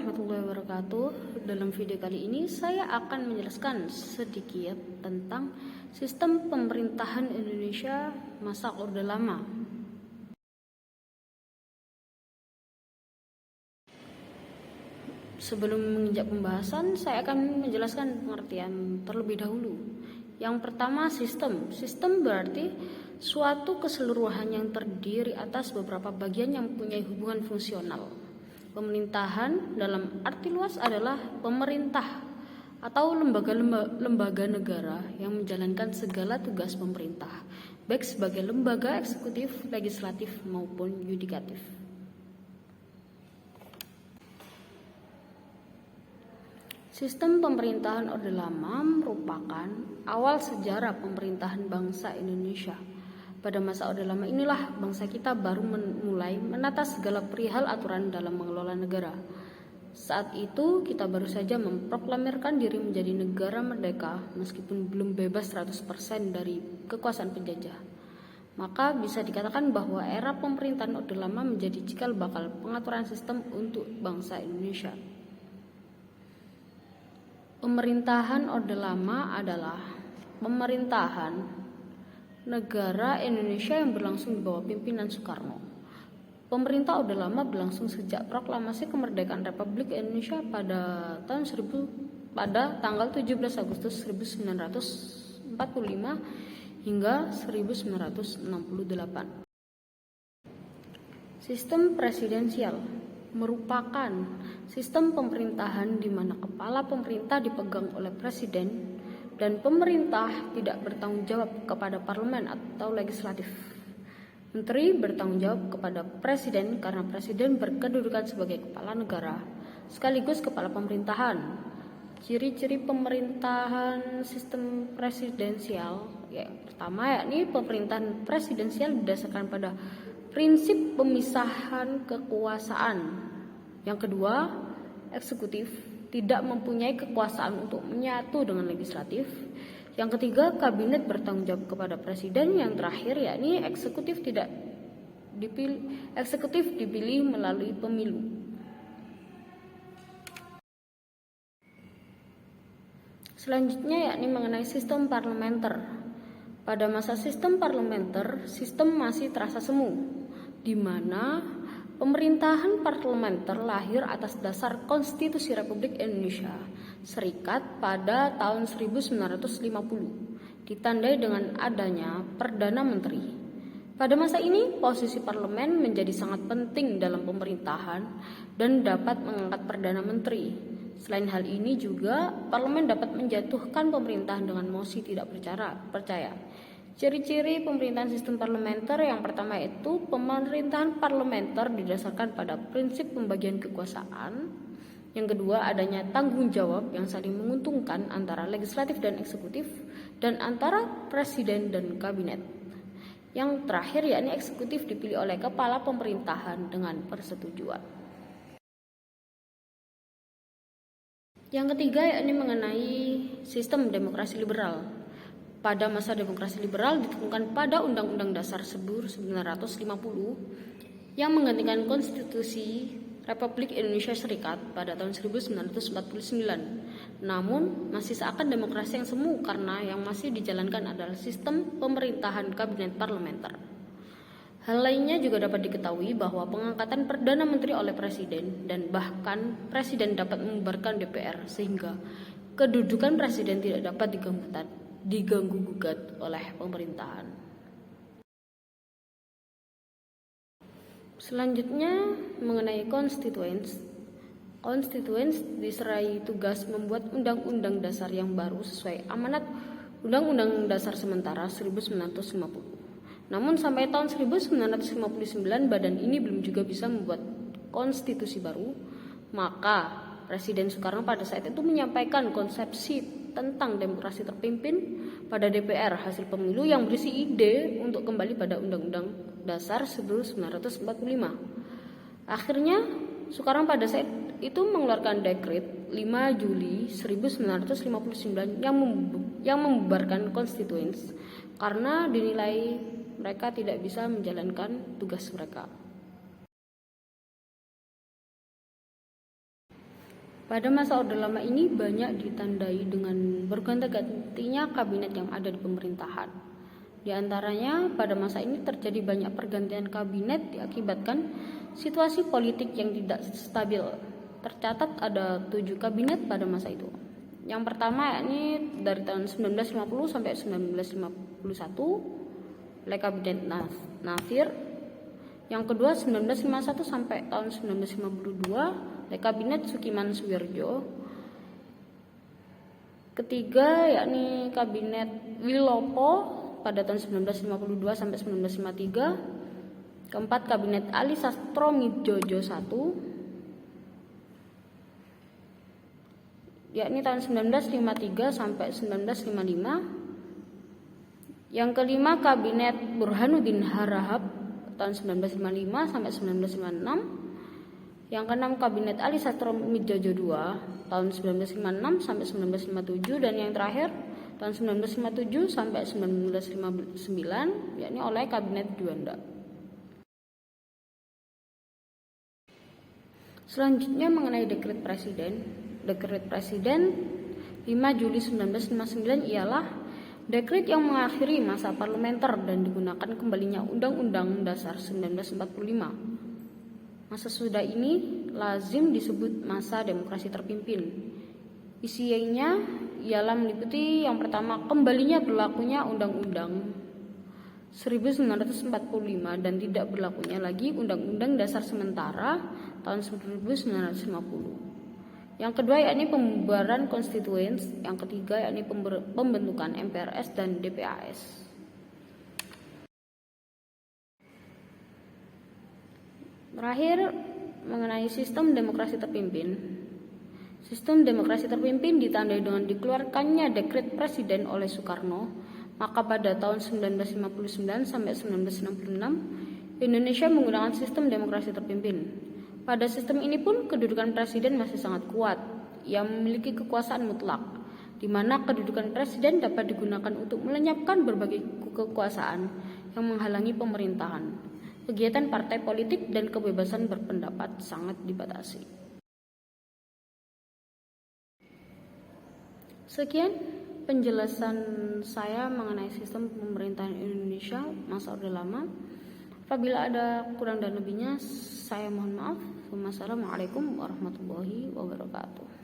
warahmatullahi wabarakatuh. Dalam video kali ini saya akan menjelaskan sedikit tentang sistem pemerintahan Indonesia masa Orde Lama. Sebelum menginjak pembahasan, saya akan menjelaskan pengertian terlebih dahulu. Yang pertama, sistem. Sistem berarti suatu keseluruhan yang terdiri atas beberapa bagian yang mempunyai hubungan fungsional. Pemerintahan dalam arti luas adalah pemerintah atau lembaga negara yang menjalankan segala tugas pemerintah, baik sebagai lembaga eksekutif, legislatif maupun yudikatif. Sistem pemerintahan Orde Lama merupakan awal sejarah pemerintahan bangsa Indonesia. Pada masa Orde Lama inilah bangsa kita baru mulai menata segala perihal aturan dalam mengelola negara. Saat itu kita baru saja memproklamirkan diri menjadi negara merdeka meskipun belum bebas 100% dari kekuasaan penjajah. Maka bisa dikatakan bahwa era pemerintahan Orde Lama menjadi cikal bakal pengaturan sistem untuk bangsa Indonesia. Pemerintahan Orde Lama adalah pemerintahan negara Indonesia yang berlangsung di bawah pimpinan Soekarno. Pemerintah Orde Lama berlangsung sejak proklamasi kemerdekaan Republik Indonesia pada tanggal 17 Agustus 1945 hingga 1968. Sistem presidensial merupakan sistem pemerintahan di mana kepala pemerintah dipegang oleh presiden dan pemerintah tidak bertanggung jawab kepada parlemen atau legislatif. Menteri bertanggung jawab kepada presiden karena presiden berkedudukan sebagai kepala negara sekaligus kepala pemerintahan. Ciri-ciri pemerintahan sistem presidensial yang pertama yakni pemerintahan presidensial didasarkan pada prinsip pemisahan kekuasaan. Yang kedua, eksekutif tidak mempunyai kekuasaan untuk menyatu dengan legislatif. Yang ketiga, kabinet bertanggung jawab kepada presiden. Yang terakhir yakni eksekutif dipilih melalui pemilu. Selanjutnya yakni mengenai sistem parlementer. Pada masa sistem parlementer, sistem masih terasa semu, di mana pemerintahan parlementer lahir atas dasar Konstitusi Republik Indonesia Serikat pada tahun 1950, ditandai dengan adanya Perdana Menteri. Pada masa ini, posisi parlemen menjadi sangat penting dalam pemerintahan dan dapat mengangkat Perdana Menteri. Selain hal ini juga, parlemen dapat menjatuhkan pemerintahan dengan mosi tidak percaya. Ciri-ciri pemerintahan sistem parlementer yang pertama itu pemerintahan parlementer didasarkan pada prinsip pembagian kekuasaan. Yang kedua, adanya tanggung jawab yang saling menguntungkan antara legislatif dan eksekutif dan antara presiden dan kabinet. Yang terakhir yakni eksekutif dipilih oleh kepala pemerintahan dengan persetujuan. Yang ketiga yakni mengenai sistem demokrasi liberal. Pada masa demokrasi liberal ditemukan pada Undang-Undang Dasar 1950 yang menggantikan Konstitusi Republik Indonesia Serikat pada tahun 1949. Namun masih seakan demokrasi yang semu karena yang masih dijalankan adalah sistem pemerintahan kabinet parlementer. Hal lainnya juga dapat diketahui bahwa pengangkatan Perdana Menteri oleh Presiden dan bahkan Presiden dapat membubarkan DPR sehingga kedudukan Presiden tidak dapat diganggu-gugat oleh pemerintahan. Selanjutnya mengenai konstituens. Konstituens diserai tugas membuat undang-undang dasar yang baru sesuai amanat Undang-Undang Dasar Sementara 1950. Namun sampai tahun 1959 badan ini belum juga bisa membuat konstitusi baru. Maka Presiden Soekarno pada saat itu menyampaikan konsepsi tentang demokrasi terpimpin pada DPR hasil pemilu yang berisi ide untuk kembali pada Undang-Undang Dasar 1945. Akhirnya Soekarno pada saat itu mengeluarkan dekret 5 Juli 1959 yang membubarkan konstituens karena dinilai mereka tidak bisa menjalankan tugas mereka. Pada masa Orde Lama ini banyak ditandai dengan berganti-gantinya kabinet yang ada di pemerintahan. Di antaranya, pada masa ini terjadi banyak pergantian kabinet diakibatkan situasi politik yang tidak stabil. Tercatat ada 7 kabinet pada masa itu. Yang pertama yakni dari tahun 1950 sampai 1951 oleh Kabinet Nasir. Yang kedua 1951 sampai tahun 1952 oleh Kabinet Sukiman Suwirjo. Ketiga yakni Kabinet Wilopo pada tahun 1952 sampai 1953. Keempat Kabinet Ali Sastro-Midjojo I yakni tahun 1953 sampai 1955. Yang kelima Kabinet Burhanuddin Harahap tahun 1955 sampai 1956. Yang keenam Kabinet Ali Sastro-Midjojo II tahun 1956 sampai 1957, dan yang terakhir tahun 1957 sampai 1959 yakni oleh Kabinet Juanda. Selanjutnya mengenai dekret presiden. Dekret presiden 5 Juli 1959 ialah dekret yang mengakhiri masa parlementer dan digunakan kembalinya Undang-Undang Dasar 1945. Masa sudah ini lazim disebut masa demokrasi terpimpin. Isinya ialah meliputi yang pertama kembalinya berlakunya Undang-Undang 1945 dan tidak berlakunya lagi Undang-Undang Dasar sementara tahun 1950. Yang kedua yakni pembubaran konstituen, yang ketiga yakni pembentukan MPRS dan DPAS. Terakhir, mengenai sistem demokrasi terpimpin. Sistem demokrasi terpimpin ditandai dengan dikeluarkannya dekret presiden oleh Soekarno. Maka pada tahun 1959 sampai 1966, Indonesia menggunakan sistem demokrasi terpimpin. Pada sistem ini pun kedudukan presiden masih sangat kuat. Ia memiliki kekuasaan mutlak, di mana kedudukan presiden dapat digunakan untuk melenyapkan berbagai kekuasaan yang menghalangi pemerintahan. Kegiatan partai politik dan kebebasan berpendapat sangat dibatasi. Sekian penjelasan saya mengenai sistem pemerintahan Indonesia masa Orde Lama. Apabila ada kurang dan lebihnya, saya mohon maaf. Wassalamualaikum warahmatullahi wabarakatuh.